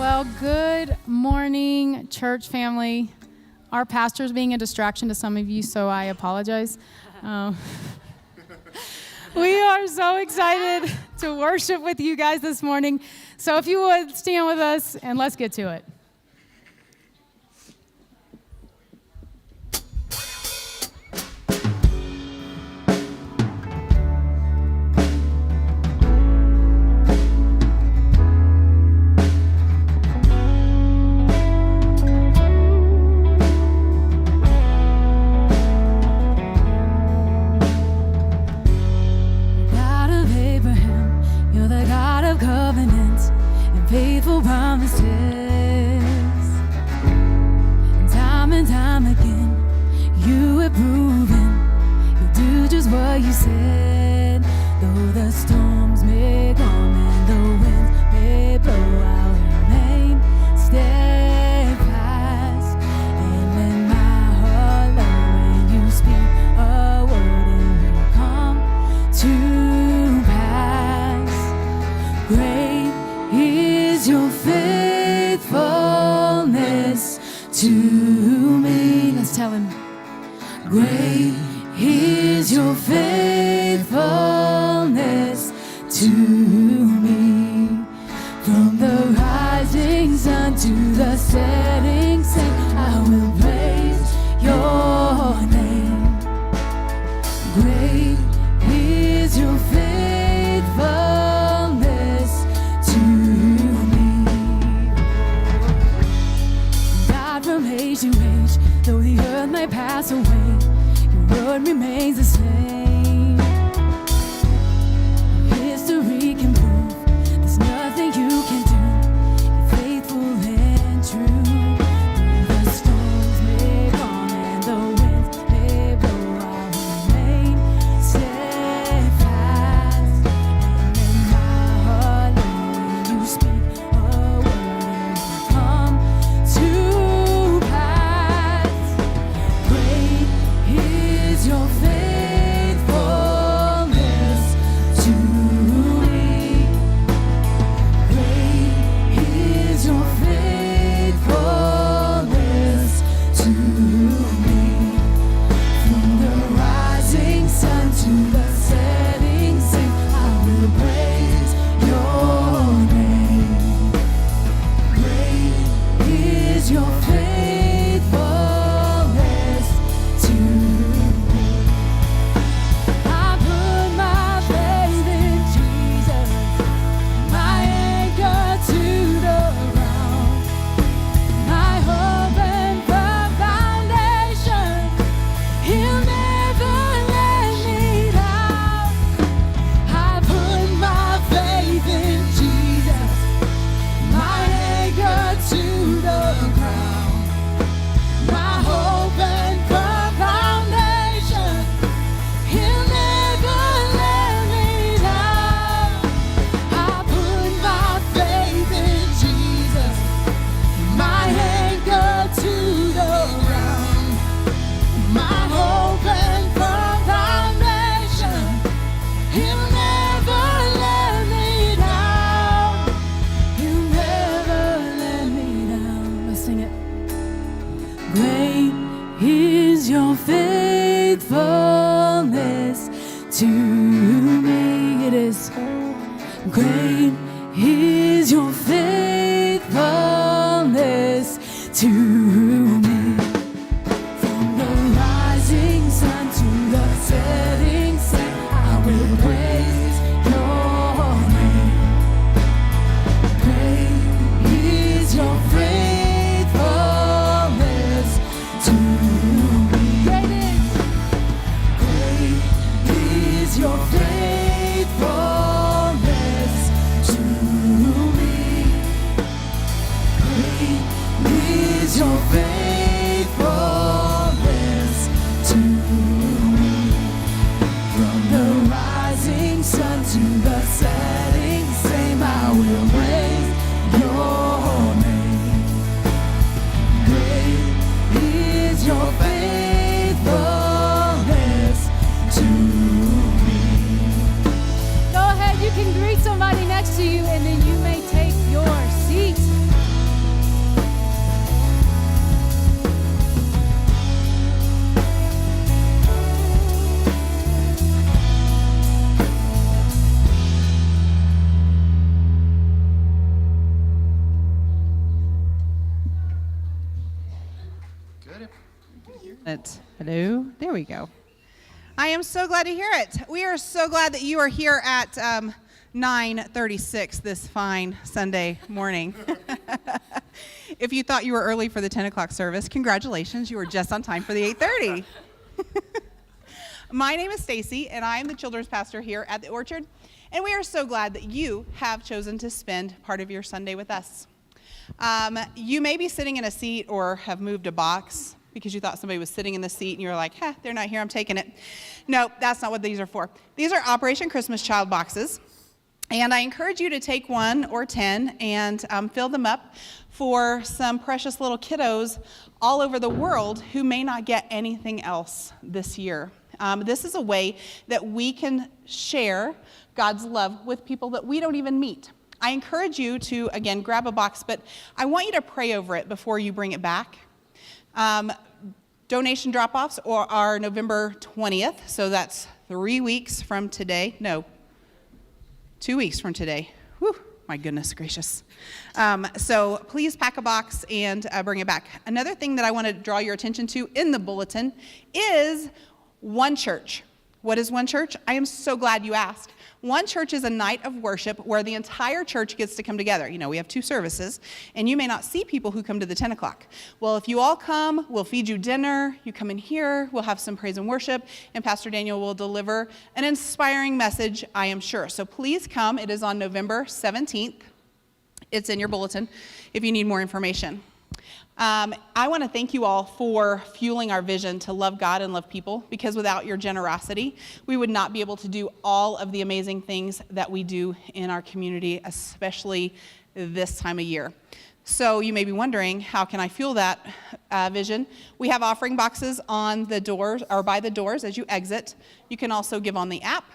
Well, good morning, church family. Our pastor's being a distraction to some of you, so I apologize. We are so excited to worship with you guys this morning. So if you would stand with us and let's get to it. Faithful promises, and time again, you have proven you'll do just what you said. Though the storms may come and the winds may blow, I'll remain steadfast and let my heart learn when you speak a word and it will come to pass. Great is your faithfulness to me. Let's tell him. Great is your faithfulness to me. From the rising sun to the setting sun, I will praise your name. Great is your faithfulness to me. God from age to age, though the earth may pass away, your word remains the same. History can prove there's nothing you can do. You're faithful and true. Though the storms may come and the winds may blow, I will remain steadfast and let my heart learn when you speak a word and it will come to pass. Great is your faithfulness to me. Great is your faithfulness to me. From the rising sun to the setting sun, I will praise your name. Great is your faithfulness to me. I put my faith in Jesus, my anchor to the ground, my hope and firm foundation. He'll never let me down. I put my faith in Jesus, my anchor to the ground, my hope and firm foundation. He'll never let me down. I put my faith in Jesus, my anchor to the ground, my hope and firm foundation. He'll never let me down. He'll never let me down. Let's sing it. Great is your faithfulness to me. It is. Great is your faithfulness to me. From the rising sun to the setting sun, I will praise your name. Great is your faithfulness to me. Great is your faithfulness to me. Great is your faithfulness to me. From the rising sun to the setting same, I will praise your name. Great is your faithfulness to me. Go ahead, you can greet somebody next to you, and then you may take your seat. Hello, there we go. I am so glad to hear it. We are so glad that you are here at 9:36 this fine Sunday morning. If you thought you were early for the 10 o'clock service, congratulations, you were just on time for the 8:30. My name is Stacy, and I am the children's pastor here at the Orchard, and we are so glad that you have chosen to spend part of your Sunday with us. You may be sitting in a seat or have moved a box because you thought somebody was sitting in the seat and you're like, they're not here, I'm taking it. No, that's not what these are for. These are Operation Christmas Child boxes, and I encourage you to take 1 or 10 and fill them up for some precious little kiddos all over the world who may not get anything else this year. This is a way that we can share God's love with people that we don't even meet. I encourage you to, again, grab a box, but I want you to pray over it before you bring it back. Donation drop-offs are November 20th, so that's 3 weeks from today. No, 2 weeks from today. Whew, my goodness gracious. So please pack a box and bring it back. Another thing that I want to draw your attention to in the bulletin is One Church. What is One Church? I am so glad you asked. One Church is a night of worship where the entire church gets to come together. You know, we have 2 services, and you may not see people who come to the 10 o'clock. Well, if you all come, we'll feed you dinner. You come in here, we'll have some praise and worship, and Pastor Daniel will deliver an inspiring message, I am sure. So please come. It is on November 17th. It's in your bulletin if you need more information. I want to thank you all for fueling our vision to love God and love people, because without your generosity, we would not be able to do all of the amazing things that we do in our community, especially this time of year. So you may be wondering, how can I fuel that vision? We have offering boxes on the doors or by the doors as you exit. You can also give on the app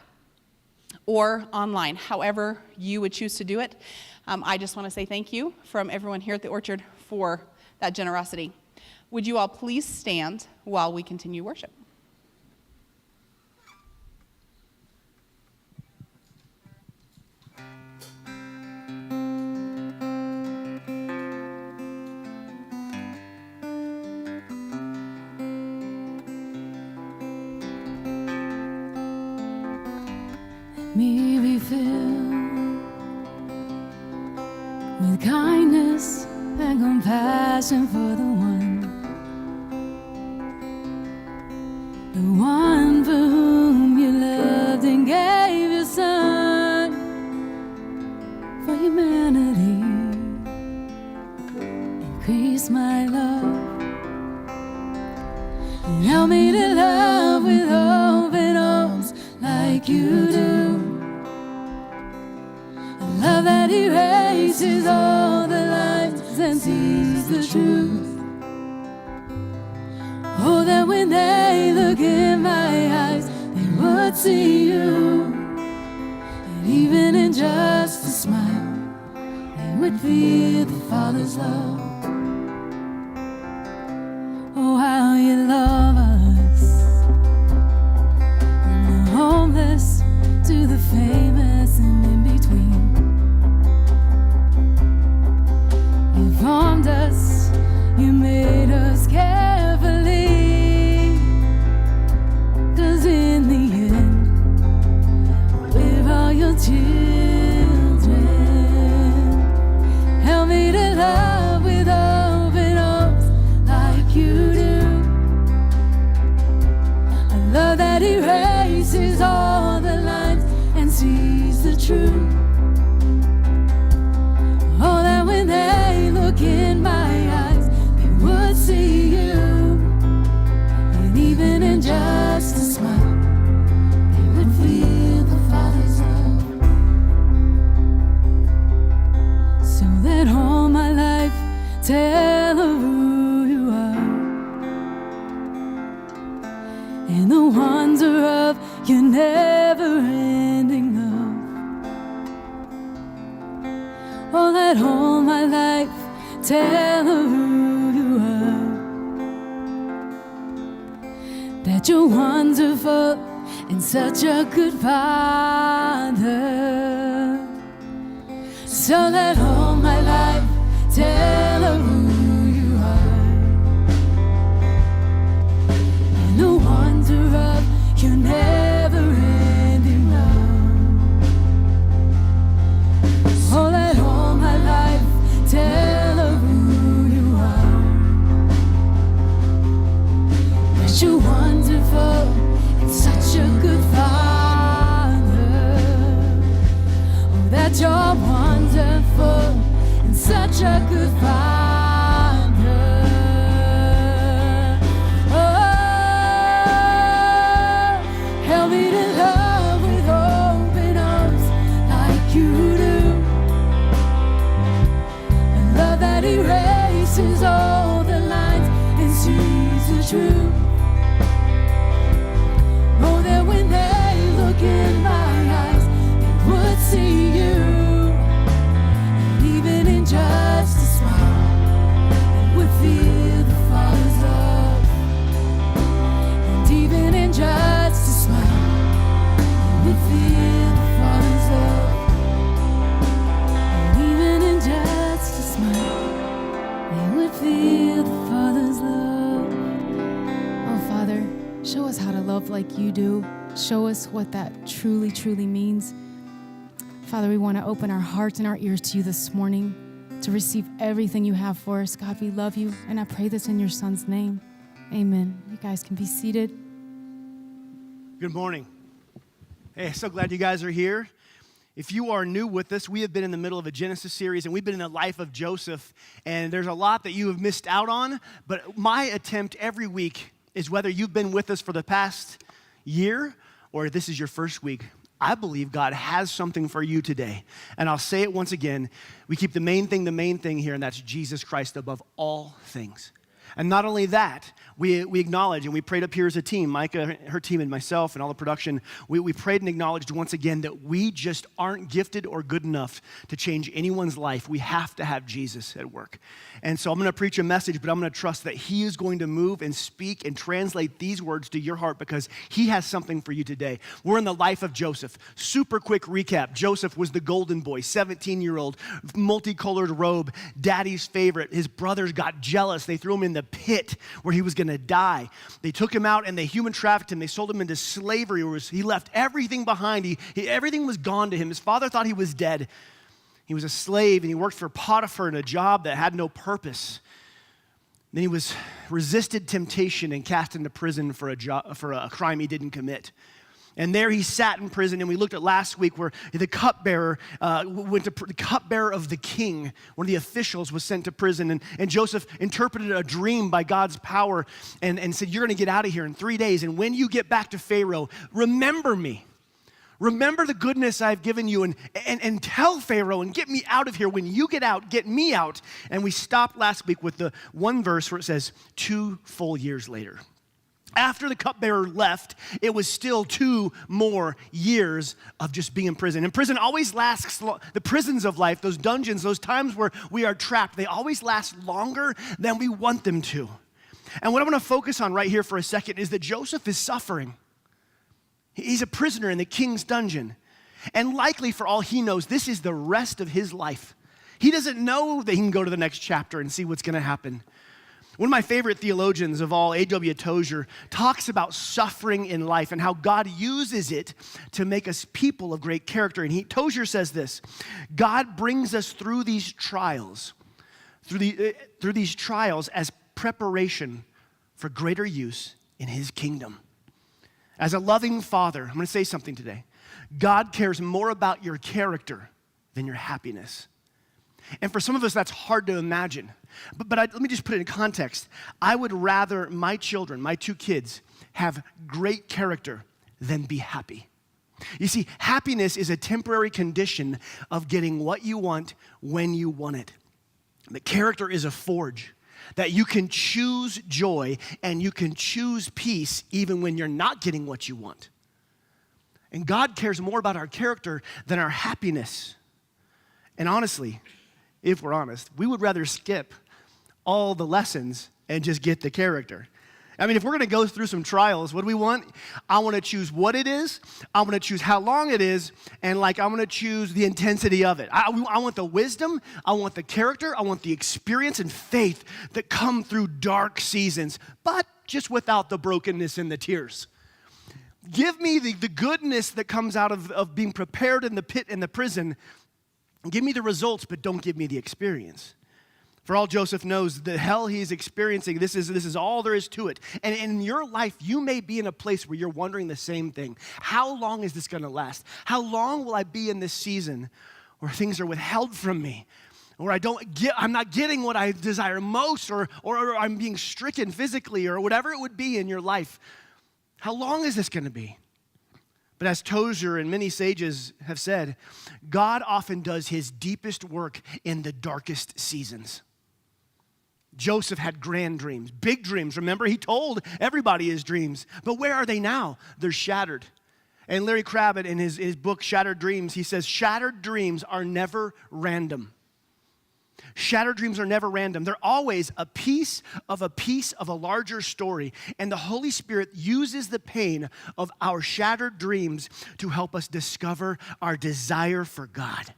or online, however you would choose to do it. I just want to say thank you from everyone here at the Orchard for that generosity. Would you all please stand while we continue worship? Let me be filled with kindness and compassion for the one for whom you loved and gave your son for humanity. Increase my love and help me to love with open arms like you do. A love that erases all the lines and sees the truth. Oh, that when they look in my eyes, they would see you. And even in just a smile, they would feel the Father's love. Oh, how you love us. From the homeless to the famous and in between. You formed us, you made us carefully. 'Cause in the end, we're all your children. Help me to love with open arms like you do. A love that erases all the lines and sees the truth. Oh, that when they look in my eyes, they would see you. And even in just a smile, they would feel the Father's love. So that all my life tell of who you are and the wonder of your never-ending love. Oh, let all my life tell of who you are. That you're wonderful and such a good Father. So let all my life tell of who you are. could find her. Oh, help me to love with open arms like you do. A love that erases all the lines and sees the truth. Oh, that when they look in my eyes, they would see you. And even in just a smile, they would feel the Father's love. And even in just a smile, they would feel the Father's love. And even in just a smile, they would feel the Father's love. Oh, Father, show us how to love like you do. Show us what that truly, truly means. Father, we want to open our hearts and our ears to you this morning to receive everything you have for us. God, we love you, and I pray this in your Son's name. Amen. You guys can be seated. Good morning. Hey, so glad you guys are here. If you are new with us, we have been in the middle of a Genesis series, and we've been in the life of Joseph, and there's a lot that you have missed out on, but my attempt every week is, whether you've been with us for the past year or this is your first week, I believe God has something for you today. And I'll say it once again, we keep the main thing here, and that's Jesus Christ above all things. And not only that, we acknowledge, and we prayed up here as a team, Micah, her team, and myself, and all the production, we prayed and acknowledged once again that we just aren't gifted or good enough to change anyone's life. We have to have Jesus at work. And so I'm going to preach a message, but I'm going to trust that he is going to move and speak and translate these words to your heart, because he has something for you today. We're in the life of Joseph. Super quick recap. Joseph was the golden boy, 17-year-old, multicolored robe, daddy's favorite. His brothers got jealous. They threw him in the pit where he was going to die. They took him out and they human trafficked him. They sold him into slavery. He left everything behind. Everything was gone to him. His father thought he was dead. He was a slave, and he worked for Potiphar in a job that had no purpose. Then he resisted temptation and cast into prison for a crime he didn't commit. And there he sat in prison, and we looked at last week where the cupbearer the cupbearer of the king, one of the officials, was sent to prison, and Joseph interpreted a dream by God's power and said, you're going to get out of here in 3 days, and when you get back to Pharaoh, remember me. Remember the goodness I've given you, and tell Pharaoh and get me out of here. When you get out, get me out. And we stopped last week with the one verse where it says, 2 full years later. After the cupbearer left, it was still 2 more years of just being in prison. And prison always lasts, the prisons of life, those dungeons, those times where we are trapped, they always last longer than we want them to. And what I want to focus on right here for a second is that Joseph is suffering. He's a prisoner in the king's dungeon. And likely, for all he knows, this is the rest of his life. He doesn't know that he can go to the next chapter and see what's going to happen. One of my favorite theologians of all, A.W. Tozer, talks about suffering in life and how God uses it to make us people of great character. And Tozer says this: God brings us through these trials, through these trials as preparation for greater use in his kingdom. As a loving father, I'm going to say something today. God cares more about your character than your happiness. And for some of us, that's hard to imagine. But let me just put it in context. I would rather my children, my 2 kids, have great character than be happy. You see, happiness is a temporary condition of getting what you want when you want it. The character is a forge that you can choose joy and you can choose peace even when you're not getting what you want. And God cares more about our character than our happiness. And honestly, if we're honest, we would rather skip all the lessons and just get the character. I mean, if we're going to go through some trials, what do we want? I want to choose what it is. I want to choose how long it is. And I want to choose the intensity of it. I want the wisdom. I want the character. I want the experience and faith that come through dark seasons, but just without the brokenness and the tears. Give me the goodness that comes out of being prepared in the pit and the prison. Give me the results, but don't give me the experience. For all Joseph knows, the hell he's experiencing, this is all there is to it. And in your life, you may be in a place where you're wondering the same thing. How long is this going to last? How long will I be in this season where things are withheld from me? or I'm not getting what I desire most, or I'm being stricken physically, or whatever it would be in your life. How long is this going to be? But as Tozer and many sages have said, God often does his deepest work in the darkest seasons. Joseph had grand dreams, big dreams. Remember, he told everybody his dreams. But where are they now? They're shattered. And Larry Crabb, in his book, Shattered Dreams, he says, shattered dreams are never random. Shattered dreams are never random. They're always a piece of a larger story. And the Holy Spirit uses the pain of our shattered dreams to help us discover our desire for God,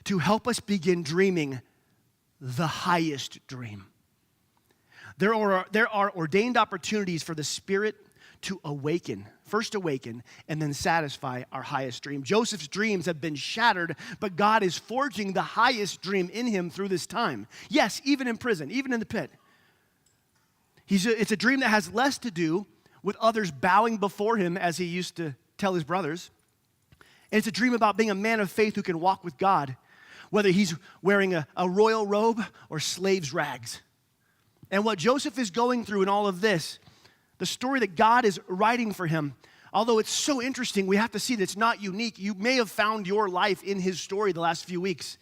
to help us begin dreaming the highest dream. There are ordained opportunities for the Spirit to first awaken, and then satisfy our highest dream. Joseph's dreams have been shattered, but God is forging the highest dream in him through this time. Yes, even in prison, even in the pit. It's a dream that has less to do with others bowing before him, as he used to tell his brothers. And it's a dream about being a man of faith who can walk with God, whether he's wearing a royal robe or slave's rags. And what Joseph is going through in all of this, the story that God is writing for him, although it's so interesting, we have to see that it's not unique. You may have found your life in his story the last few weeks.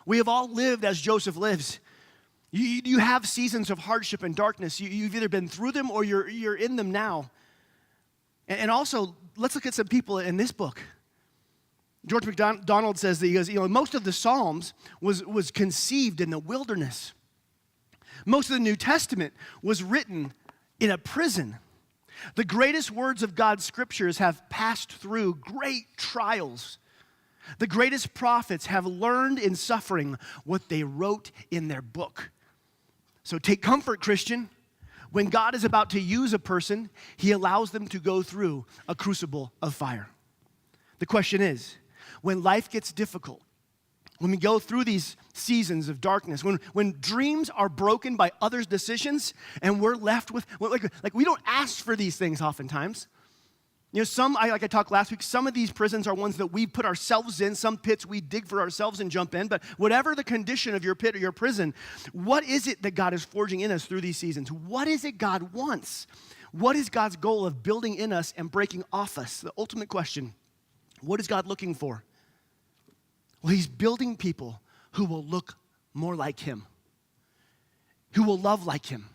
We have all lived as Joseph lives. You have seasons of hardship and darkness. You've either been through them or you're in them now. And also, let's look at some people in this book. George MacDonald says that he goes, most of the Psalms was conceived in the wilderness. Most of the New Testament was written in a prison. The greatest words of God's scriptures have passed through great trials. The greatest prophets have learned in suffering what they wrote in their book. So take comfort, Christian. When God is about to use a person, he allows them to go through a crucible of fire. The question is, when life gets difficult, when we go through these seasons of darkness, when dreams are broken by others' decisions and we're left with, like we don't ask for these things oftentimes. Like I talked last week, some of these prisons are ones that we put ourselves in, some pits we dig for ourselves and jump in, but whatever the condition of your pit or your prison, what is it that God is forging in us through these seasons? What is it God wants? What is God's goal of building in us and breaking off us? The ultimate question, what is God looking for? Well, he's building people who will look more like him, who will love like him,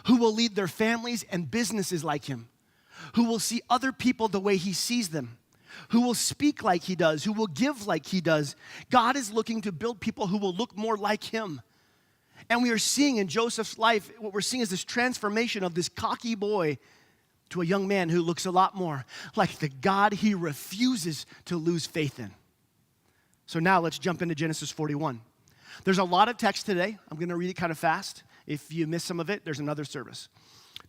who will lead their families and businesses like him, who will see other people the way he sees them, who will speak like he does, who will give like he does. God is looking to build people who will look more like him. And we are seeing in Joseph's life, what we're seeing is this transformation of this cocky boy to a young man who looks a lot more like the God he refuses to lose faith in. So now let's jump into Genesis 41. There's a lot of text today. I'm going to read it kind of fast. If you miss some of it, there's another service.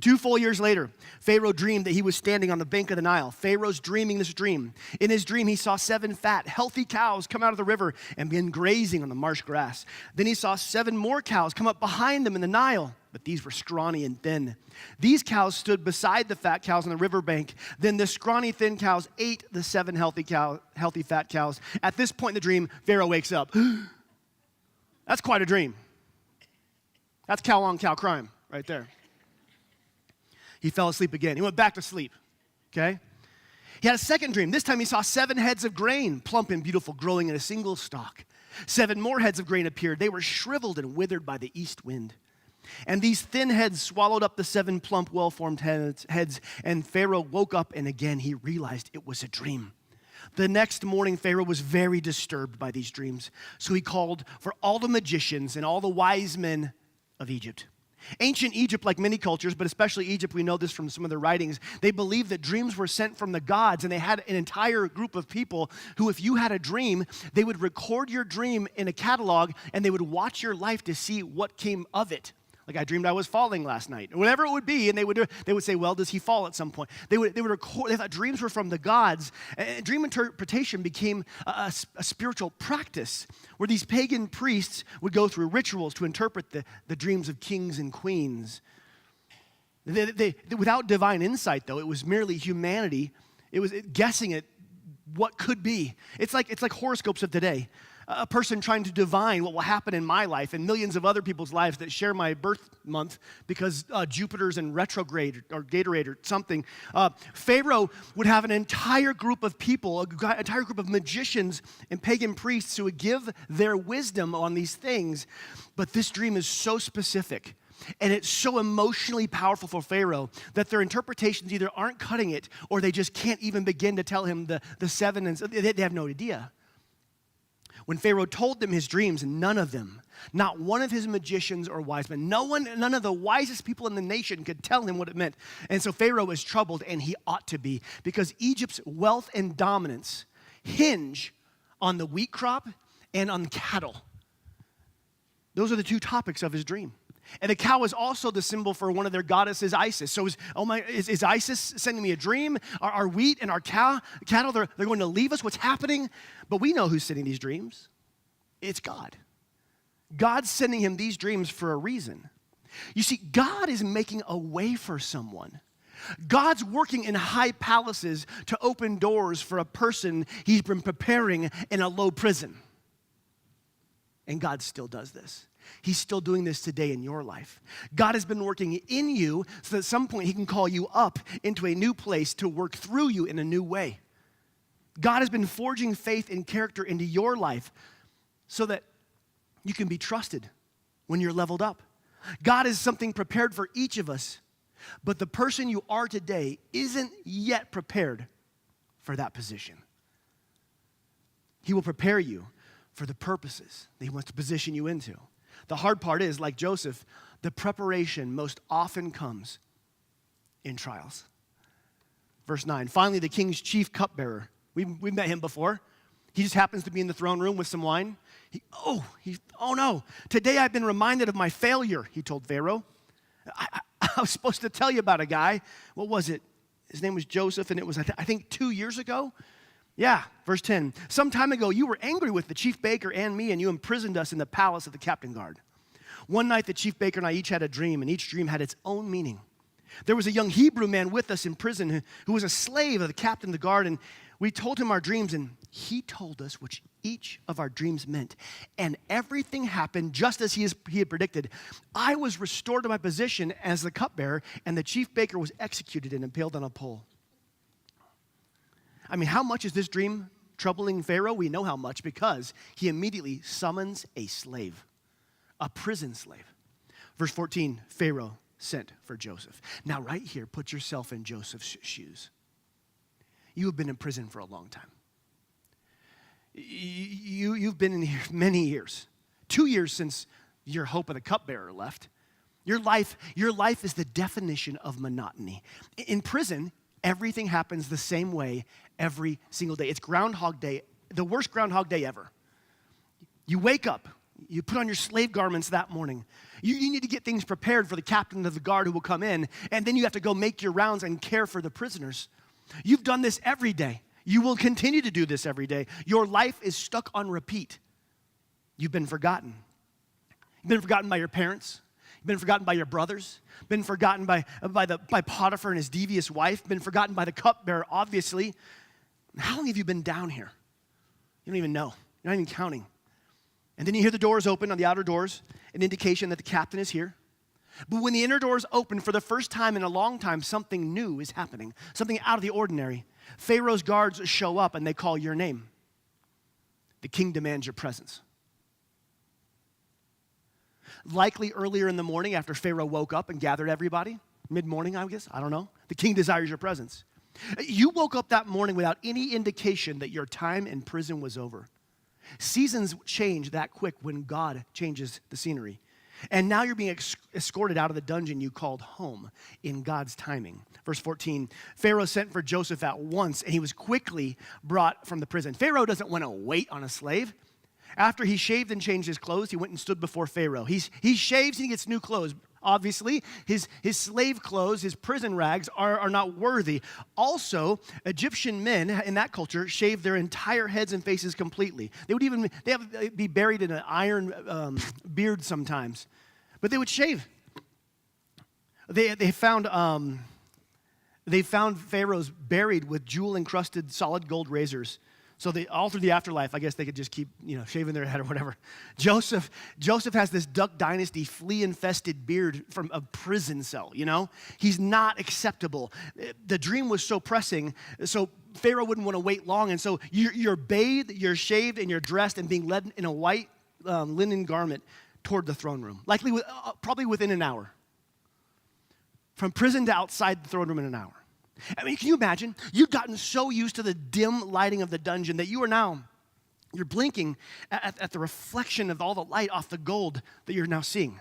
2 full years later, Pharaoh dreamed that he was standing on the bank of the Nile. Pharaoh's dreaming this dream. In his dream, he saw 7 fat, healthy cows come out of the river and begin grazing on the marsh grass. Then he saw 7 more cows come up behind them in the Nile, but these were scrawny and thin. These cows stood beside the fat cows on the riverbank. Then the scrawny, thin cows ate the 7 healthy fat cows. At this point in the dream, Pharaoh wakes up. That's quite a dream. That's cow on cow crime right there. He fell asleep again. He went back to sleep, okay? He had a second dream. This time he saw 7 heads of grain, plump and beautiful, growing in a single stalk. 7 more heads of grain appeared. They were shriveled and withered by the east wind. And these thin heads swallowed up the 7 plump, well-formed heads, and Pharaoh woke up, and again he realized it was a dream. The next morning, Pharaoh was very disturbed by these dreams, so he called for all the magicians and all the wise men of Egypt. Ancient Egypt, like many cultures, but especially Egypt, we know this from some of their writings, they believed that dreams were sent from the gods, and they had an entire group of people who, if you had a dream, they would record your dream in a catalog, and they would watch your life to see what came of it. Like, I dreamed I was falling last night, or whatever it would be, and they would say, well, does he fall at some point? They would record. They thought dreams were from the gods. And dream interpretation became a spiritual practice where these pagan priests would go through rituals to interpret the dreams of kings and queens. Without divine insight, though, it was merely humanity. It was guessing at what could be. It's like horoscopes of today. a person trying to divine what will happen in my life and millions of other people's lives that share my birth month because Jupiter's in retrograde or Gatorade or something. Pharaoh would have an entire group of people, an entire group of magicians and pagan priests who would give their wisdom on these things. But this dream is so specific and it's so emotionally powerful for Pharaoh that their interpretations either aren't cutting it or they just can't even begin to tell him the seven, and they have no idea. When Pharaoh told them his dreams, none of them, not one of his magicians or wise men, none of the wisest people in the nation could tell him what it meant. And so Pharaoh was troubled, and he ought to be, because Egypt's wealth and dominance hinge on the wheat crop and on cattle. Those are the two topics of his dream. And the cow is also the symbol for one of their goddesses, Isis. So is Isis sending me a dream? Our wheat and our cattle, they're going to leave us? What's happening? But we know who's sending these dreams. It's God. God's sending him these dreams for a reason. You see, God is making a way for someone. God's working in high palaces to open doors for a person he's been preparing in a low prison. And God still does this. He's still doing this today in your life. God has been working in you so that at some point he can call you up into a new place to work through you in a new way. God has been forging faith and character into your life so that you can be trusted when you're leveled up. God has something prepared for each of us, but the person you are today isn't yet prepared for that position. He will prepare you for the purposes that he wants to position you into. The hard part is, like Joseph, the preparation most often comes in trials. Verse 9, finally the king's chief cupbearer, we've met him before. He just happens to be in the throne room with some wine. Oh no, today I've been reminded of my failure, he told Pharaoh. I was supposed to tell you about a guy. What was it? His name was Joseph, and it was, I think, 2 years ago. Yeah, verse 10. Some time ago, you were angry with the chief baker and me, and you imprisoned us in the palace of the captain guard. One night, the chief baker and I each had a dream, and each dream had its own meaning. There was a young Hebrew man with us in prison who was a slave of the captain of the guard, and we told him our dreams, and he told us what each of our dreams meant. And everything happened just as he had predicted. I was restored to my position as the cupbearer, and the chief baker was executed and impaled on a pole. I mean, how much is this dream troubling Pharaoh? We know how much, because he immediately summons a slave, a prison slave. Verse 14, Pharaoh sent for Joseph. Now right here, put yourself in Joseph's shoes. You have been in prison for a long time. You've been in here many years. 2 years since your hope of the cupbearer left. Your life is the definition of monotony. In prison, everything happens the same way every single day. It's Groundhog Day, the worst Groundhog Day ever. You wake up, you put on your slave garments that morning. You need to get things prepared for the captain of the guard who will come in, and then you have to go make your rounds and care for the prisoners. You've done this every day. You will continue to do this every day. Your life is stuck on repeat. You've been forgotten. You've been forgotten by your parents. You've been forgotten by your brothers. Been forgotten by Potiphar and his devious wife. Been forgotten by the cupbearer, obviously. How long have you been down here? You don't even know. You're not even counting. And then you hear the doors open on the outer doors, an indication that the captain is here. But when the inner doors open for the first time in a long time, something new is happening, something out of the ordinary. Pharaoh's guards show up and they call your name. The king demands your presence. Likely earlier in the morning after Pharaoh woke up and gathered everybody, mid-morning, I guess, I don't know. The king desires your presence. You woke up that morning without any indication that your time in prison was over. Seasons change that quick when God changes the scenery. And now you're being escorted out of the dungeon you called home in God's timing. Verse 14, Pharaoh sent for Joseph at once, and he was quickly brought from the prison. Pharaoh doesn't want to wait on a slave. After he shaved and changed his clothes, he went and stood before Pharaoh. He shaves and he gets new clothes. Obviously, his slave clothes, his prison rags are not worthy. Also, Egyptian men in that culture shaved their entire heads and faces completely. They'd be buried in an iron beard sometimes, but they would shave. They found Pharaohs buried with jewel-encrusted solid gold razors. So all through the afterlife, I guess they could just keep, shaving their head or whatever. Joseph has this Duck Dynasty flea-infested beard from a prison cell, He's not acceptable. The dream was so pressing, so Pharaoh wouldn't want to wait long. And so you're bathed, you're shaved, and you're dressed and being led in a white linen garment toward the throne room, likely probably within an hour. From prison to outside the throne room in an hour. I mean, can you imagine? You've gotten so used to the dim lighting of the dungeon that you're blinking at the reflection of all the light off the gold that you're now seeing.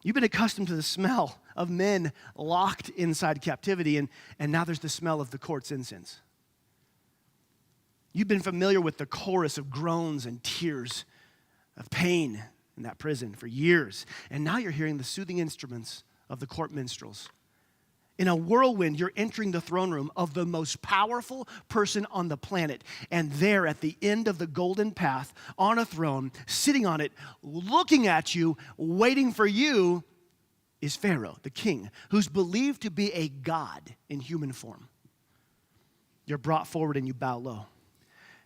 You've been accustomed to the smell of men locked inside captivity, and now there's the smell of the court's incense. You've been familiar with the chorus of groans and tears of pain in that prison for years, and now you're hearing the soothing instruments of the court minstrels. In a whirlwind, you're entering the throne room of the most powerful person on the planet. And there at the end of the golden path, on a throne, sitting on it, looking at you, waiting for you, is Pharaoh, the king, who's believed to be a god in human form. You're brought forward and you bow low.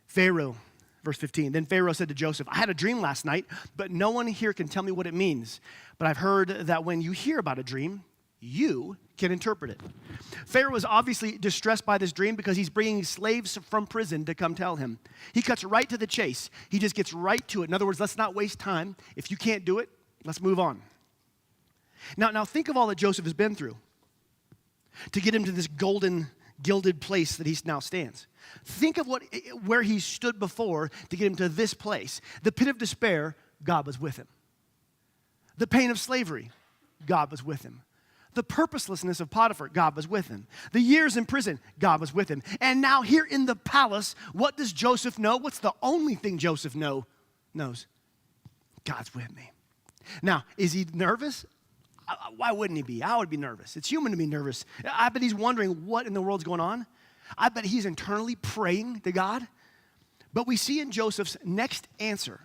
Pharaoh, verse 15, then Pharaoh said to Joseph, I had a dream last night, but no one here can tell me what it means. But I've heard that when you hear about a dream, you can interpret it. Pharaoh was obviously distressed by this dream because he's bringing slaves from prison to come tell him. He cuts right to the chase. He just gets right to it. In other words, let's not waste time. If you can't do it, let's move on. Now think of all that Joseph has been through to get him to this golden, gilded place that he now stands. Think of where he stood before to get him to this place. The pit of despair, God was with him. The pain of slavery, God was with him. The purposelessness of Potiphar, God was with him. The years in prison, God was with him. And now here in the palace, what does Joseph know? What's the only thing Joseph knows? God's with me. Now, is he nervous? Why wouldn't he be? I would be nervous. It's human to be nervous. I bet he's wondering what in the world's going on. I bet he's internally praying to God. But we see in Joseph's next answer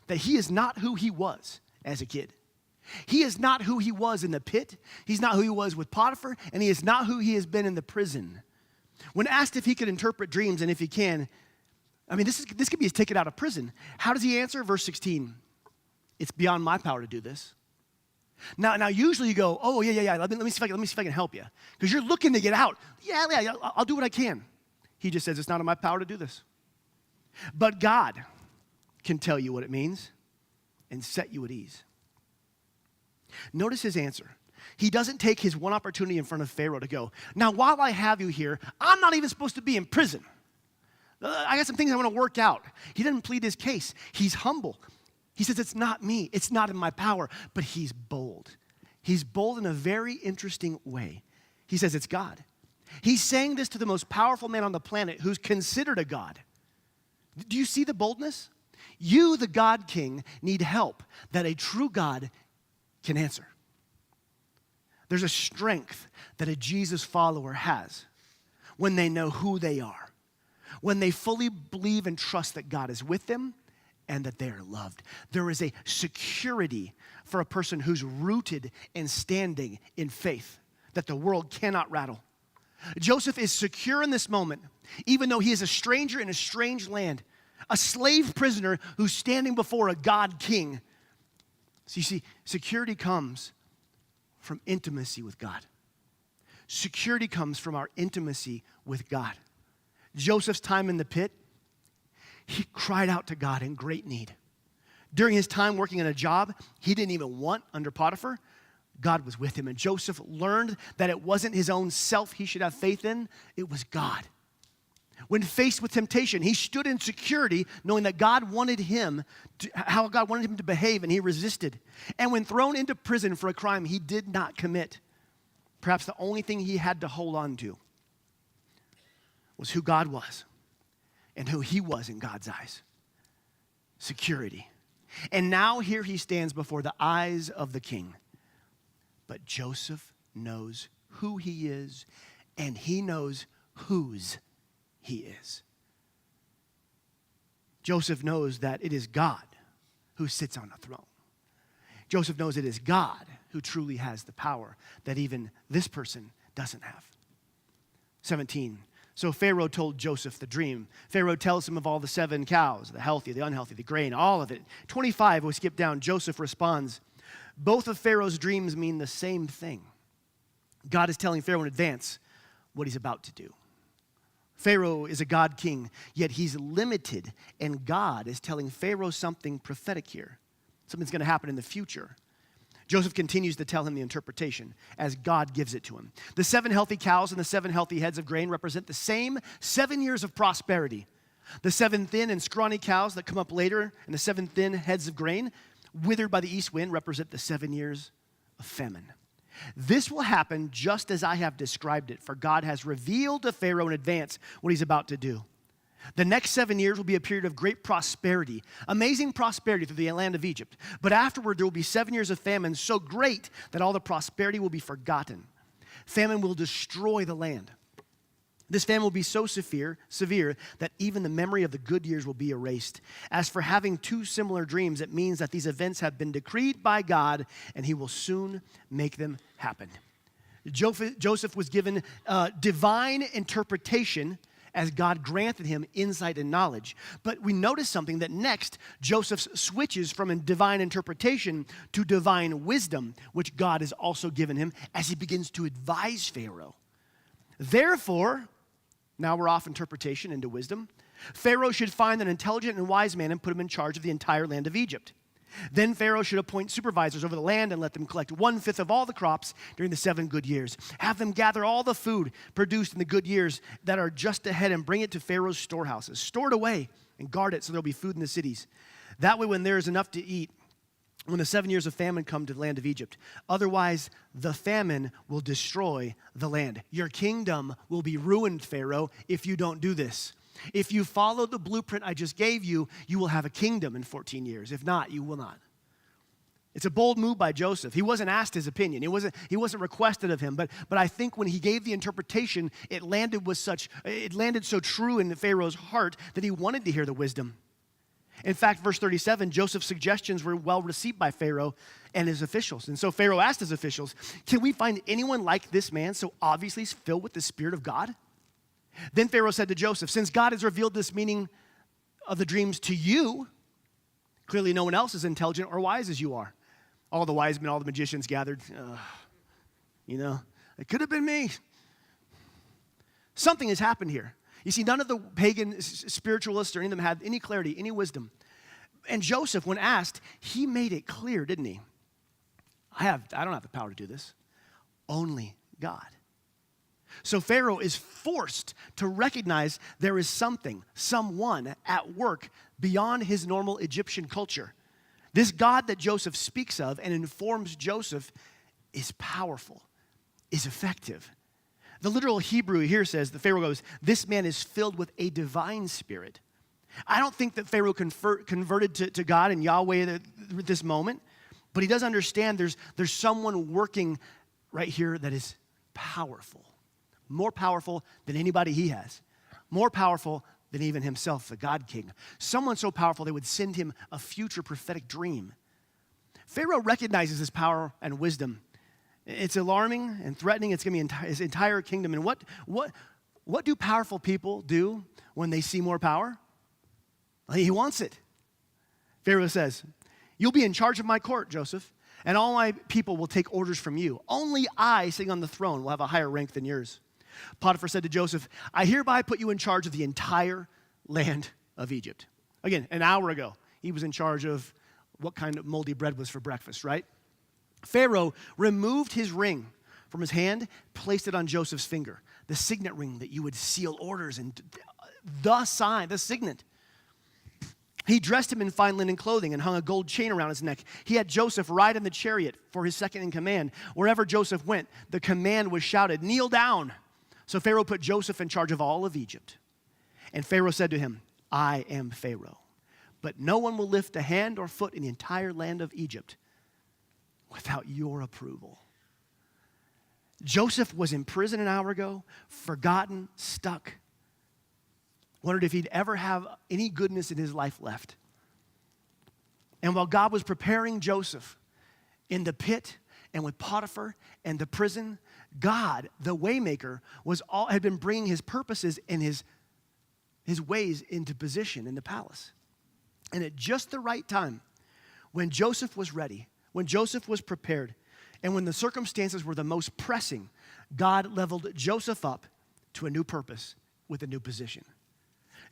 that he is not who he was as a kid. He is not who he was in the pit. He's not who he was with Potiphar, and he is not who he has been in the prison. When asked if he could interpret dreams, and if he can, this could be his ticket out of prison. How does he answer? Verse 16, it's beyond my power to do this. Now usually you go, oh, yeah, let me see if I can help you. Because you're looking to get out. Yeah, I'll do what I can. He just says, it's not in my power to do this. But God can tell you what it means and set you at ease. Notice his answer. He doesn't take his one opportunity in front of Pharaoh to go, now while I have you here, I'm not even supposed to be in prison. I got some things I want to work out. He doesn't plead his case. He's humble. He says, it's not me. It's not in my power. But he's bold. He's bold in a very interesting way. He says, it's God. He's saying this to the most powerful man on the planet who's considered a god. Do you see the boldness? You, the God King, need help that a true God can answer. There's a strength that a Jesus follower has when they know who they are, when they fully believe and trust that God is with them and that they are loved. There is a security for a person who's rooted and standing in faith that the world cannot rattle. Joseph is secure in this moment, even though he is a stranger in a strange land, a slave prisoner who's standing before a God King. So you see, security comes from intimacy with God. Security comes from our intimacy with God. Joseph's time in the pit, he cried out to God in great need. During his time working in a job he didn't even want under Potiphar, God was with him. And Joseph learned that it wasn't his own self he should have faith in, it was God. When faced with temptation, he stood in security, knowing that God wanted him how God wanted him to behave, and he resisted. And when thrown into prison for a crime he did not commit, perhaps the only thing he had to hold on to was who God was and who he was in God's eyes. Security. And now here he stands before the eyes of the king. But Joseph knows who he is, and he knows whose he is. Joseph knows that it is God who sits on the throne. Joseph knows it is God who truly has the power that even this person doesn't have. 17, So Pharaoh told Joseph the dream. Pharaoh tells him of all the 7 cows, the healthy, the unhealthy, the grain, all of it. 25, we skip down, Joseph responds, both of Pharaoh's dreams mean the same thing. God is telling Pharaoh in advance what he's about to do. Pharaoh is a God king, yet he's limited, and God is telling Pharaoh something prophetic here. Something's going to happen in the future. Joseph continues to tell him the interpretation as God gives it to him. The 7 healthy cows and the 7 healthy heads of grain represent the same 7 years of prosperity. The 7 thin and scrawny cows that come up later and the 7 thin heads of grain, withered by the east wind, represent the 7 years of famine. This will happen just as I have described it, for God has revealed to Pharaoh in advance what he's about to do. The next 7 years will be a period of great prosperity, amazing prosperity through the land of Egypt. But afterward, there will be 7 years of famine so great that all the prosperity will be forgotten. Famine will destroy the land. This famine will be so severe that even the memory of the good years will be erased. As for having 2 similar dreams, it means that these events have been decreed by God, and he will soon make them happen. Joseph was given divine interpretation as God granted him insight and knowledge. But we notice something that next, Joseph switches from a divine interpretation to divine wisdom, which God has also given him as he begins to advise Pharaoh. Therefore, now we're off interpretation into wisdom, Pharaoh should find an intelligent and wise man and put him in charge of the entire land of Egypt. Then Pharaoh should appoint supervisors over the land and let them collect 1/5 of all the crops during the 7 good years. Have them gather all the food produced in the good years that are just ahead and bring it to Pharaoh's storehouses. Store it away and guard it so there'll be food in the cities. That way, when there is enough to eat, when the 7 years of famine come to the land of Egypt. Otherwise, the famine will destroy the land. Your kingdom will be ruined, Pharaoh, if you don't do this. If you follow the blueprint I just gave you, you will have a kingdom in 14 years. If not, you will not. It's a bold move by Joseph. He wasn't asked his opinion. He wasn't requested of him. But I think when he gave the interpretation, it landed so true in Pharaoh's heart that he wanted to hear the wisdom. In fact, verse 37, Joseph's suggestions were well received by Pharaoh and his officials. And so Pharaoh asked his officials, can we find anyone like this man so obviously filled with the Spirit of God? Then Pharaoh said to Joseph, since God has revealed this meaning of the dreams to you, clearly no one else is intelligent or wise as you are. All the wise men, all the magicians gathered. It could have been me. Something has happened here. You see, none of the pagan spiritualists or any of them had any clarity, any wisdom. And Joseph, when asked, he made it clear, didn't he? I don't have the power to do this. Only God. So Pharaoh is forced to recognize there is someone at work beyond his normal Egyptian culture. This God that Joseph speaks of and informs Joseph is powerful, is effective. The literal Hebrew here says, the Pharaoh goes, this man is filled with a divine spirit. I don't think that Pharaoh converted to God and Yahweh at this moment, but he does understand there's someone working right here that is powerful. More powerful than anybody he has. More powerful than even himself, the God King. Someone so powerful they would send him a future prophetic dream. Pharaoh recognizes his power and wisdom. It's alarming and threatening. It's going to be his entire kingdom. And what do powerful people do when they see more power? Well, he wants it. Pharaoh says, you'll be in charge of my court, Joseph, and all my people will take orders from you. Only I, sitting on the throne, will have a higher rank than yours. Potiphar said to Joseph, I hereby put you in charge of the entire land of Egypt. Again, an hour ago, he was in charge of what kind of moldy bread was for breakfast, right? Pharaoh removed his ring from his hand, placed it on Joseph's finger, the signet ring that you would seal orders and the sign, the signet. He dressed him in fine linen clothing and hung a gold chain around his neck. He had Joseph ride in the chariot for his second in command. Wherever Joseph went, the command was shouted, kneel down. So Pharaoh put Joseph in charge of all of Egypt. And Pharaoh said to him, I am Pharaoh, but no one will lift a hand or foot in the entire land of Egypt without your approval. Joseph was in prison an hour ago, forgotten, stuck. Wondered if he'd ever have any goodness in his life left. And while God was preparing Joseph in the pit, and with Potiphar and the prison, God, the waymaker, had been bringing his purposes and his ways into position in the palace. And at just the right time, when Joseph was ready, when Joseph was prepared, and when the circumstances were the most pressing, God leveled Joseph up to a new purpose with a new position.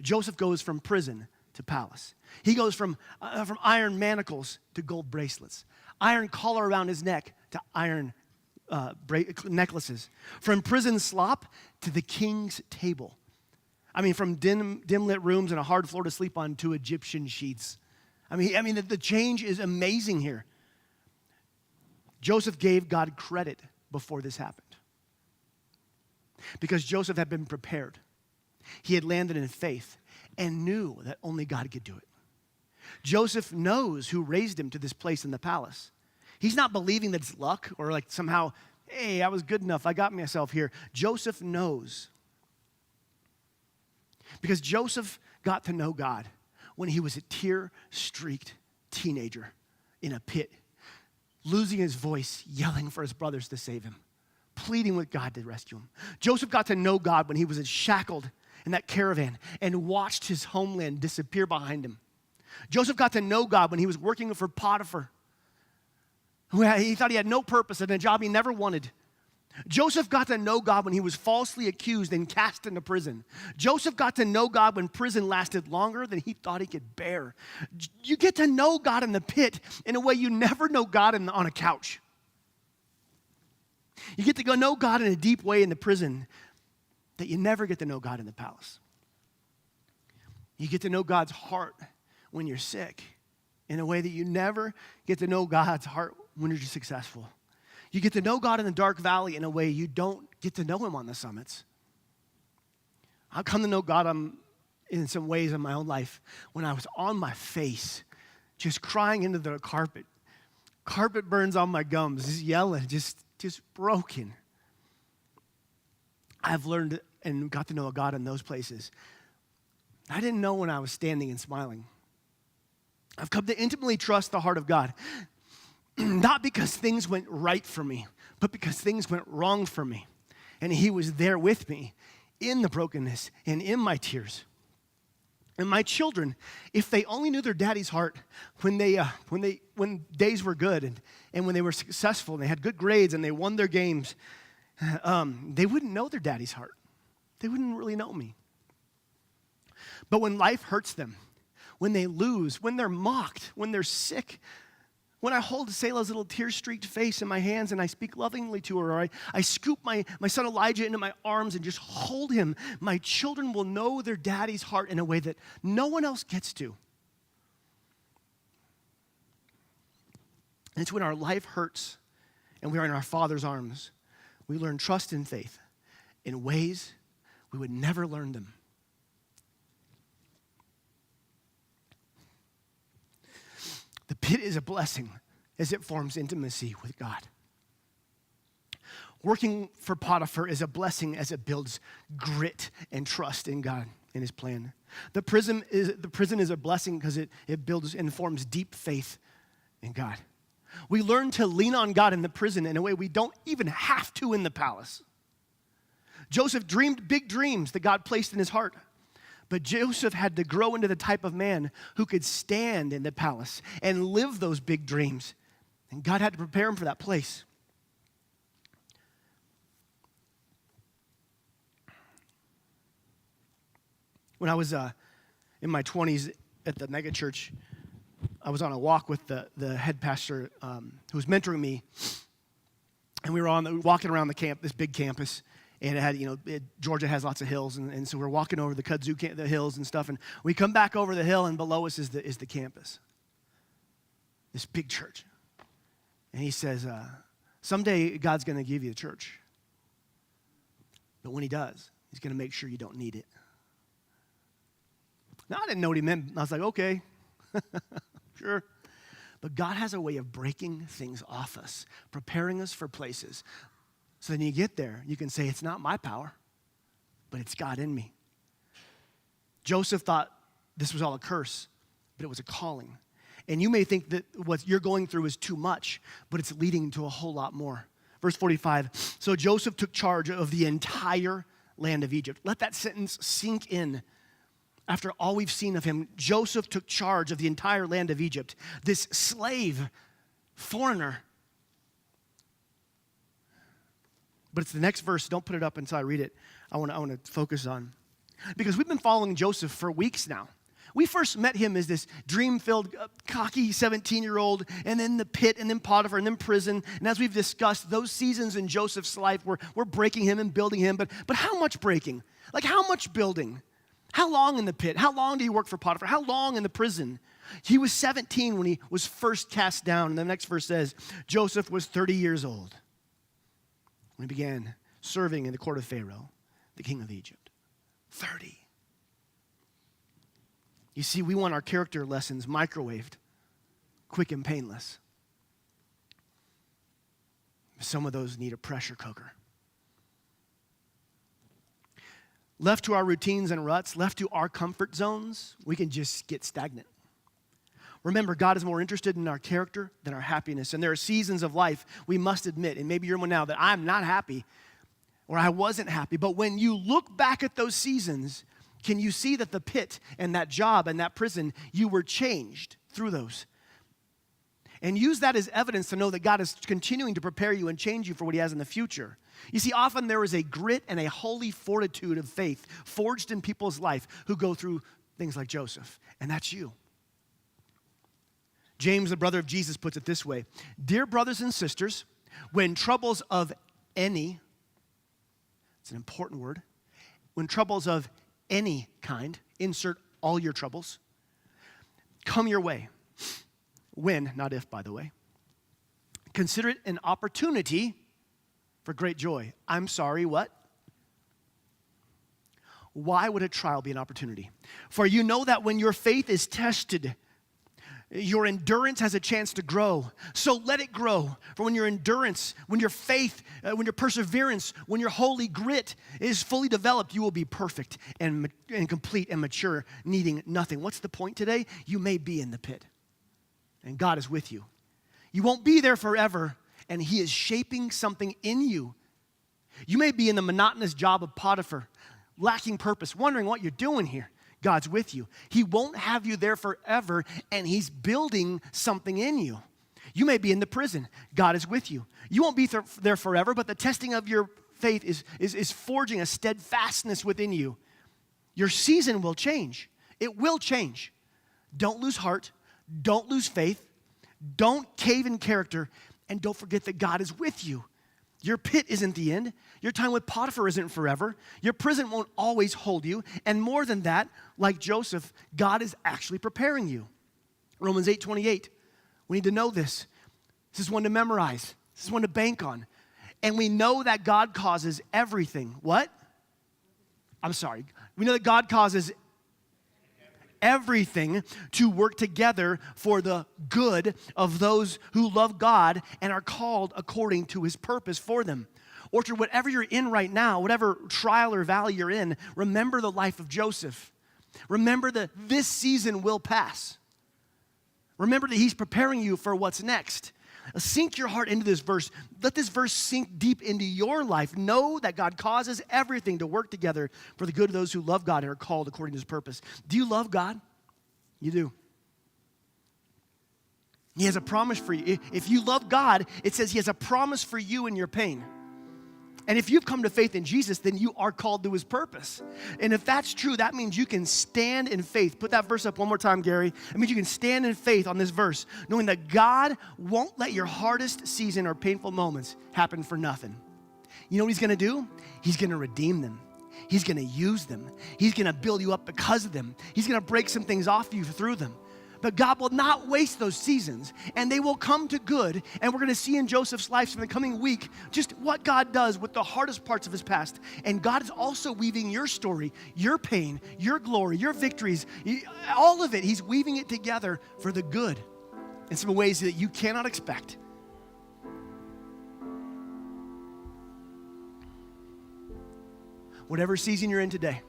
Joseph goes from prison to palace. He goes from iron manacles to gold bracelets, iron collar around his neck to iron necklaces, from prison slop to the king's table. I mean, from dim-lit rooms and a hard floor to sleep on to Egyptian sheets. I mean, the change is amazing here. Joseph gave God credit before this happened because Joseph had been prepared. He had landed in faith and knew that only God could do it. Joseph knows who raised him to this place in the palace. He's not believing that it's luck or like somehow, hey, I was good enough, I got myself here. Joseph knows. Because Joseph got to know God when he was a tear-streaked teenager in a pit, losing his voice, yelling for his brothers to save him, pleading with God to rescue him. Joseph got to know God when he was shackled in that caravan and watched his homeland disappear behind him. Joseph got to know God when he was working for Potiphar, who he thought he had no purpose and a job he never wanted. Joseph got to know God when he was falsely accused and cast into prison. Joseph got to know God when prison lasted longer than he thought he could bear. You get to know God in the pit in a way you never know God on a couch. You get to go know God in a deep way in the prison that you never get to know God in the palace. You get to know God's heart when you're sick in a way that you never get to know God's heart when you're just successful. You get to know God in the dark valley in a way you don't get to know him on the summits. I've come to know God in some ways in my own life when I was on my face, just crying into the carpet. Carpet burns on my gums, just yelling, just broken. I've learned and got to know a God in those places I didn't know when I was standing and smiling. I've come to intimately trust the heart of God. Not because things went right for me, but because things went wrong for me. And he was there with me in the brokenness and in my tears. And my children, if they only knew their daddy's heart when days were good and when they were successful and they had good grades and they won their games, they wouldn't know their daddy's heart. They wouldn't really know me. But when life hurts them, when they lose, when they're mocked, when they're sick, when I hold Selah's little tear-streaked face in my hands and I speak lovingly to her, or I scoop my son Elijah into my arms and just hold him, my children will know their daddy's heart in a way that no one else gets to. And it's when our life hurts and we are in our Father's arms, we learn trust and faith in ways we would never learn them. The pit is a blessing as it forms intimacy with God. Working for Potiphar is a blessing as it builds grit and trust in God and his plan. The prison is a blessing because it builds and forms deep faith in God. We learn to lean on God in the prison in a way we don't even have to in the palace. Joseph dreamed big dreams that God placed in his heart. But Joseph had to grow into the type of man who could stand in the palace and live those big dreams. And God had to prepare him for that place. When I was in my 20s at the mega church, I was on a walk with the head pastor who was mentoring me. And we were walking around this big campus. And it had, Georgia has lots of hills, and so we're walking over the kudzu, the hills and stuff, and we come back over the hill, and below us is the campus, this big church. And he says, someday God's going to give you a church, but when he does, he's going to make sure you don't need it. Now, I didn't know what he meant. I was like, okay, sure. But God has a way of breaking things off us, preparing us for places. So then you get there, you can say, it's not my power, but it's God in me. Joseph thought this was all a curse, but it was a calling. And you may think that what you're going through is too much, but it's leading to a whole lot more. Verse 45, so Joseph took charge of the entire land of Egypt. Let that sentence sink in. After all we've seen of him, Joseph took charge of the entire land of Egypt. This slave, foreigner. But it's the next verse. Don't put it up until I read it. I want to focus on. Because we've been following Joseph for weeks now. We first met him as this dream-filled, cocky 17-year-old, and then the pit, and then Potiphar, and then prison. And as we've discussed, those seasons in Joseph's life were breaking him and building him. But how much breaking? Like how much building? How long in the pit? How long did he work for Potiphar? How long in the prison? He was 17 when he was first cast down. And the next verse says, Joseph was 30 years old when he began serving in the court of Pharaoh, the king of Egypt. 30. You see, we want our character lessons microwaved, quick and painless. Some of those need a pressure cooker. Left to our routines and ruts, left to our comfort zones, we can just get stagnant. Remember, God is more interested in our character than our happiness. And there are seasons of life we must admit, and maybe you're one now, that I'm not happy or I wasn't happy. But when you look back at those seasons, can you see that the pit and that job and that prison, you were changed through those? And use that as evidence to know that God is continuing to prepare you and change you for what he has in the future. You see, often there is a grit and a holy fortitude of faith forged in people's life who go through things like Joseph, and that's you. James, the brother of Jesus, puts it this way. Dear brothers and sisters, when troubles of any, it's an important word, when troubles of any kind, insert all your troubles, come your way. When, not if, by the way. Consider it an opportunity for great joy. I'm sorry, what? Why would a trial be an opportunity? For you know that when your faith is tested, your endurance has a chance to grow. So let it grow. For when your endurance, when your faith, when your perseverance, when your holy grit is fully developed, you will be perfect and complete and mature, needing nothing. What's the point today? You may be in the pit, and God is with you. You won't be there forever, and he is shaping something in you. You may be in the monotonous job of Potiphar, lacking purpose, wondering what you're doing here. God's with you. He won't have you there forever, and he's building something in you. You may be in the prison. God is with you. You won't be there forever, but the testing of your faith is forging a steadfastness within you. Your season will change. It will change. Don't lose heart. Don't lose faith. Don't cave in character, and don't forget that God is with you. Your pit isn't the end. Your time with Potiphar isn't forever. Your prison won't always hold you. And more than that, like Joseph, God is actually preparing you. Romans 8:28. We need to know this. This is one to memorize. This is one to bank on. And we know that God causes everything. What? I'm sorry. We know that God causes everything to work together for the good of those who love God and are called according to his purpose for them. Orchard, whatever you're in right now, whatever trial or valley you're in, remember the life of Joseph. Remember that this season will pass. Remember that he's preparing you for what's next. Sink your heart into this verse. Let this verse sink deep into your life. Know that God causes everything to work together for the good of those who love God and are called according to his purpose. Do you love God? You do. He has a promise for you. If you love God, it says he has a promise for you in your pain. And if you've come to faith in Jesus, then you are called to his purpose. And if that's true, that means you can stand in faith. Put that verse up one more time, Gary. It means you can stand in faith on this verse, knowing that God won't let your hardest season or painful moments happen for nothing. You know what he's going to do? He's going to redeem them. He's going to use them. He's going to build you up because of them. He's going to break some things off you through them. But God will not waste those seasons, and they will come to good. And we're going to see in Joseph's life in the coming week just what God does with the hardest parts of his past. And God is also weaving your story, your pain, your glory, your victories, all of it. He's weaving it together for the good in some ways that you cannot expect. Whatever season you're in today,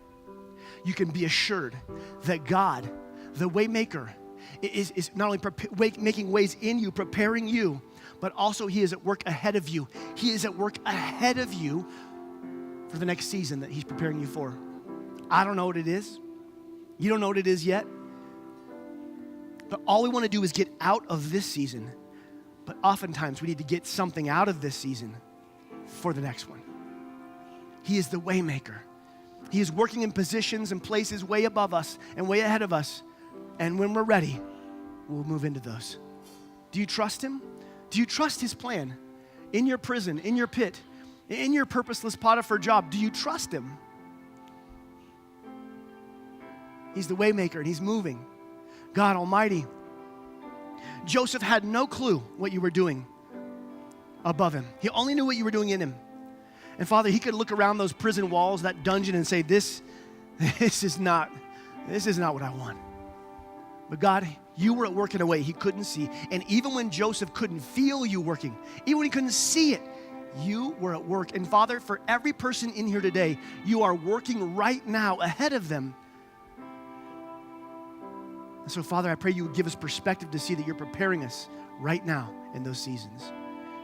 you can be assured that God, the way maker, is not only making ways in you, preparing you, but also he is at work ahead of you. He is at work ahead of you for the next season that he's preparing you for. I don't know what it is. You don't know what it is yet. But all we want to do is get out of this season. But oftentimes we need to get something out of this season for the next one. He is the way maker. He is working in positions and places way above us and way ahead of us. And when we're ready, we'll move into those. Do you trust him? Do you trust his plan? In your prison, in your pit, in your purposeless Potiphar job, do you trust him? He's the way maker and he's moving. God Almighty. Joseph had no clue what you were doing above him. He only knew what you were doing in him. And Father, he could look around those prison walls, that dungeon, and say, this is not what I want. But God, you were at work in a way he couldn't see. And even when Joseph couldn't feel you working, even when he couldn't see it, you were at work. And Father, for every person in here today, you are working right now ahead of them. And so, Father, I pray you would give us perspective to see that you're preparing us right now in those seasons.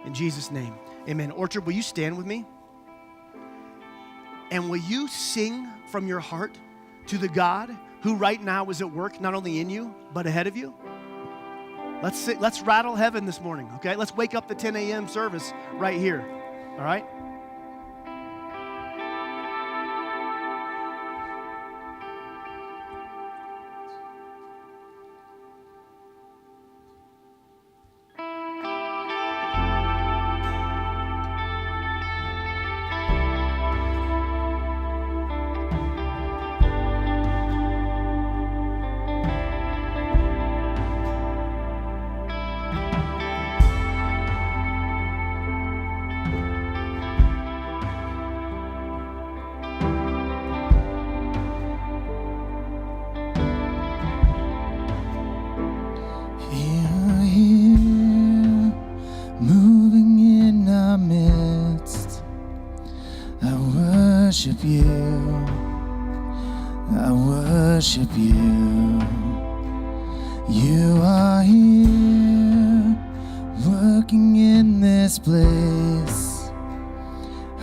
In Jesus' name, amen. Orchard, will you stand with me? And will you sing from your heart to the God who right now is at work, not only in you, but ahead of you? Let's rattle heaven this morning, okay? Let's wake up the 10 a.m. service right here, all right? worship you, I worship you. You are here, working in this place.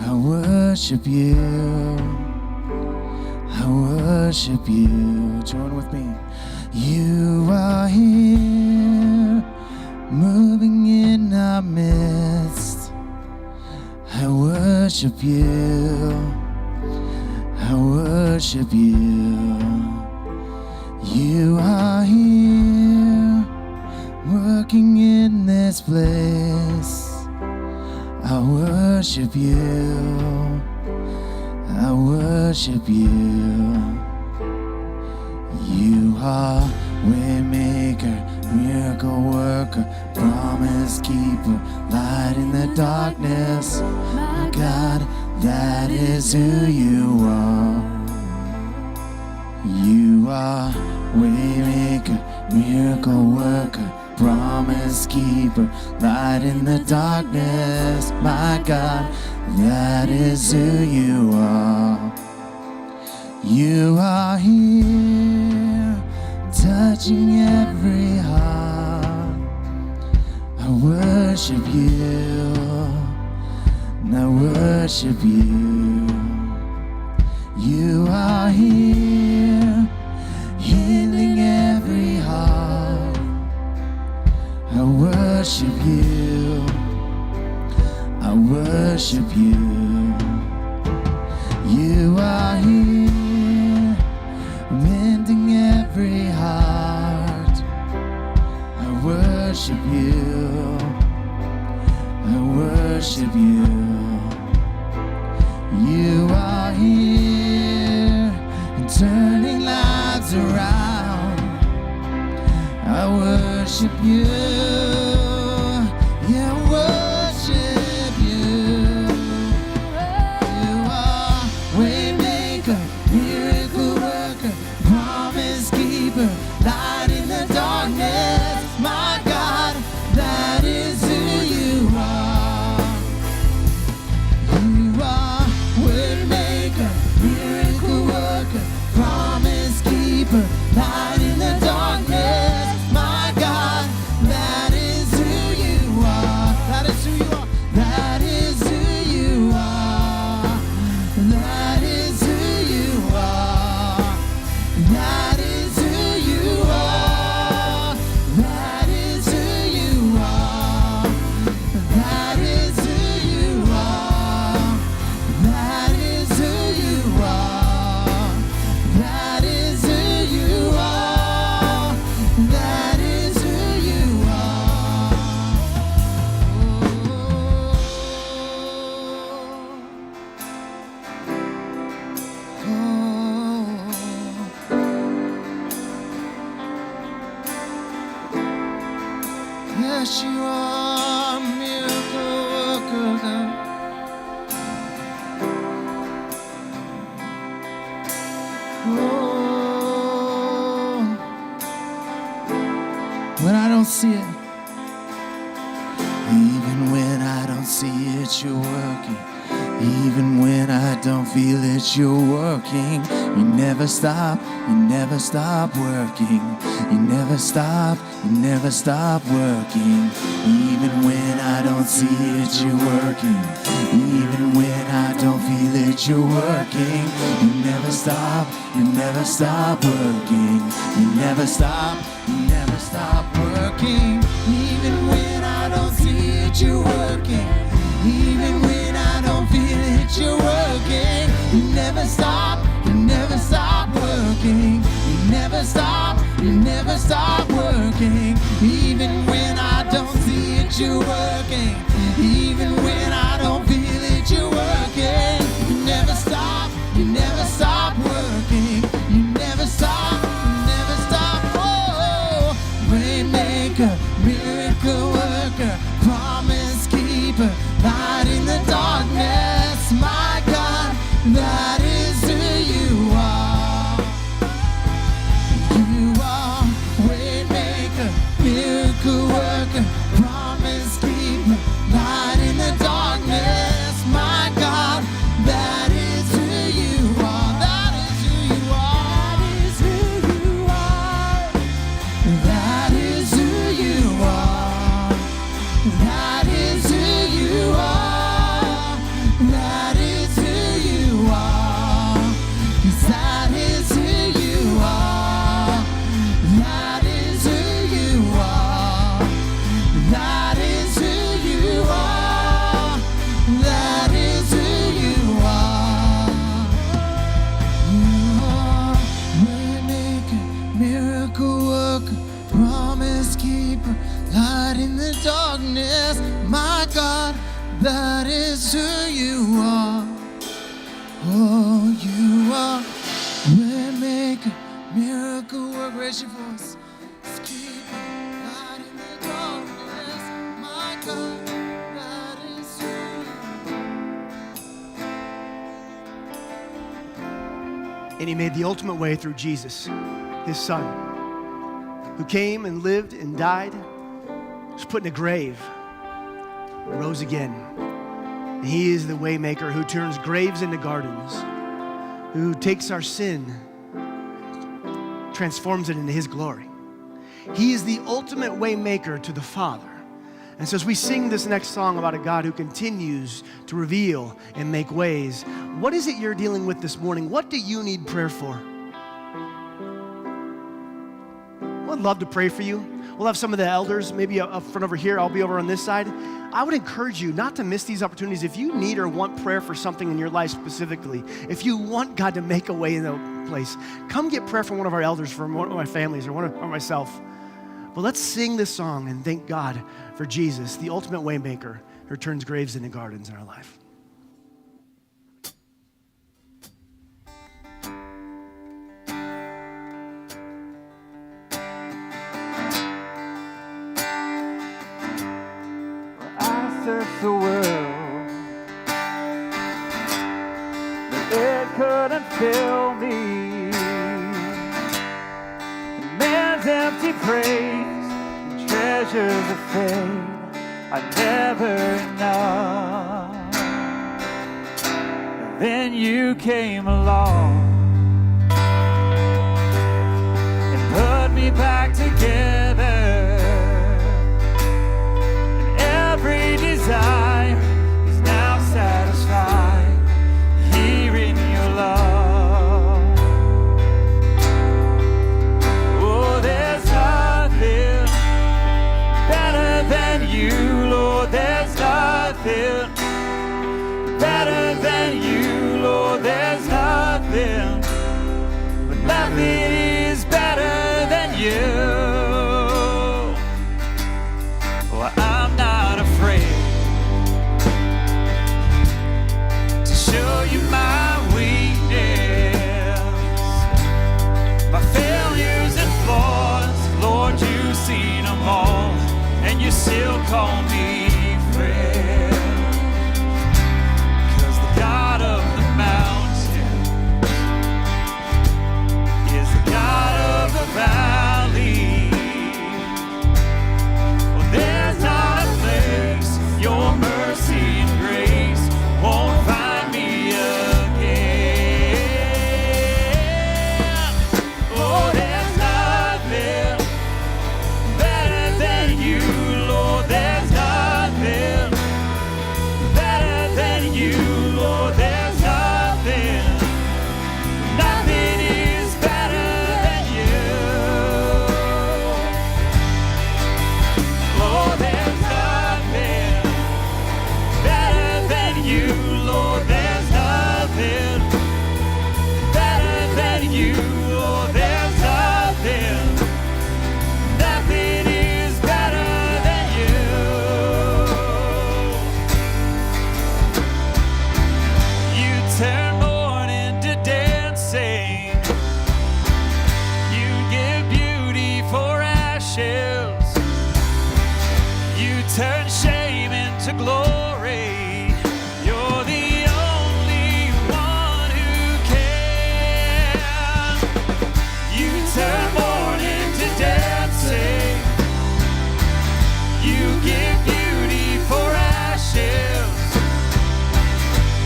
I worship you, I worship you. Join with me. You are here, moving in our midst. I worship you, I worship you. You are here, working in this place. I worship you, I worship you. You are waymaker, miracle worker, promise keeper, light in the darkness. My God, that is who you are. You are waymaker, miracle worker, promise keeper, light in the darkness. My God, that is who you are. You are here, touching every heart. I worship you, and I worship you. You are here, healing every heart. I worship you, I worship you. You are here, mending every heart. I worship you, I worship you. You are here, turning lives around. I worship you, yeah, I worship you. You are waymaker, miracle worker, promise keeper, light in the darkness. My God, that is who you are. You are waymaker, miracle worker, promise keeper, light in the darkness. see it. Even when I don't see it, you're working. Even when I don't feel it, you're working. You never stop working. You never stop working. Even when I don't see it, you're working. Even when I don't feel it, you're working. You never stop working. You never stop working. Even when I don't see it, you're working. Even when I don't feel it, you're working. You never stop working. You never stop working. Even when I don't see it, you're working. Even when I don't feel it, you're working. You never stop working. You never stop. Oh, waymaker, miracle worker, promise keeper, light in the darkness, my God, that is who you are. You are waymaker, miracle worker, promise keeper, light in the darkness, my God, that is who you are. That is who you are. That is who you are. That is who you are. That is who you are. 'Cause that is who you are. That is who you are. That is who you are. That is who you are. You are waymaker, miracle worker, promise keeper, light in the darkness, my God, that is who you are. Oh, you are waymaker, miracle worker. Raise your voice. Keeper, light in the darkness, my God, that is who you are. And he made the ultimate way through Jesus, his son, who came and lived and died, was put in a grave, and rose again. And he is the way maker who turns graves into gardens, who takes our sin, transforms it into his glory. He is the ultimate way maker to the Father. And so as we sing this next song about a God who continues to reveal and make ways, what is it you're dealing with this morning? What do you need prayer for? I'd love to pray for you. We'll have some of the elders maybe up front over here. I'll be over on this side. I would encourage you not to miss these opportunities. If you need or want prayer for something in your life specifically, if you want God to make a way in that place, come get prayer from one of our elders, from one of my families, or myself. But let's sing this song and thank God for Jesus, the ultimate way maker, who turns graves into gardens in our life. Searched the world, but it couldn't fill me. Man's empty praise and treasures of fame are never enough. Then you came along and put me back together. Every desire is now satisfied here in your love. Oh, there's nothing better than you, Lord. There's nothing better than you, Lord. There's nothing, but nothing is better than you. Well, I'm not afraid to show you my weakness, my failures and flaws. Lord, you've seen them all, and you still call me friend. 'Cause glory. You're the only one who can. You turn mourning to dancing. You give beauty for ashes.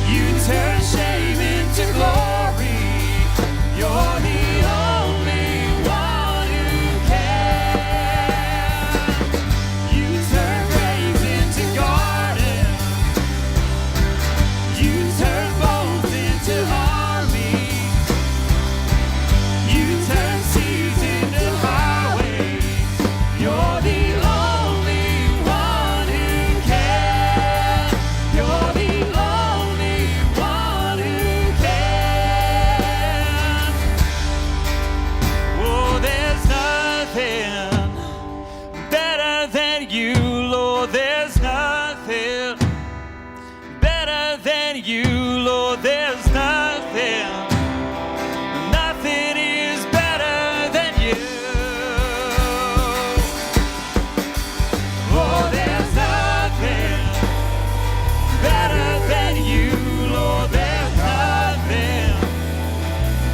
You turn shame into glory. You're the only one who can. You turn graves into gardens. You turn bones into armies. You turn seas into highways. You're the only one who can. You're the only one who can. Oh, there's nothing better than you, Lord. There's nothing better than you, Lord. There's nothing. Nothing is better than you. Oh, there's nothing better than you, Lord. There's nothing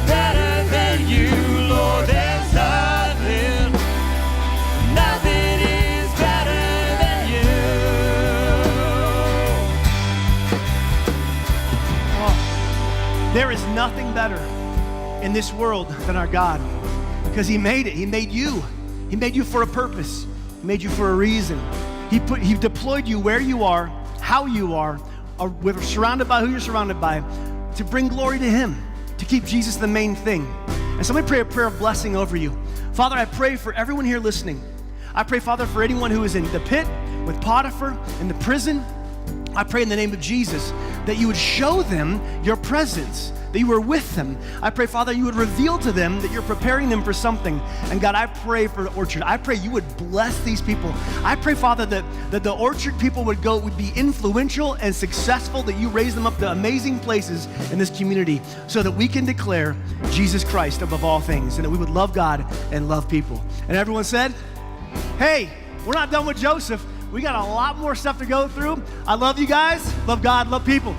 better than you, Lord. There's nothing. Nothing is better than you. There is nothing better in this world than our God, because He made it. He made you. He made you for a purpose. He made you for a reason. He deployed you where you are, how you are, surrounded by who you're surrounded by, to bring glory to Him, to keep Jesus the main thing. And so let me pray a prayer of blessing over you. Father, I pray for everyone here listening. I pray, Father, for anyone who is in the pit with Potiphar, in the prison. I pray in the name of Jesus that you would show them your presence, that you were with them. I pray, Father, you would reveal to them that you're preparing them for something. And God, I pray for Orchard. I pray you would bless these people. I pray, Father, that the Orchard people would be influential and successful, that you raise them up to amazing places in this community so that we can declare Jesus Christ above all things, and that we would love God and love people. And everyone said, hey, we're not done with Joseph. We got a lot more stuff to go through. I love you guys. Love God. Love people.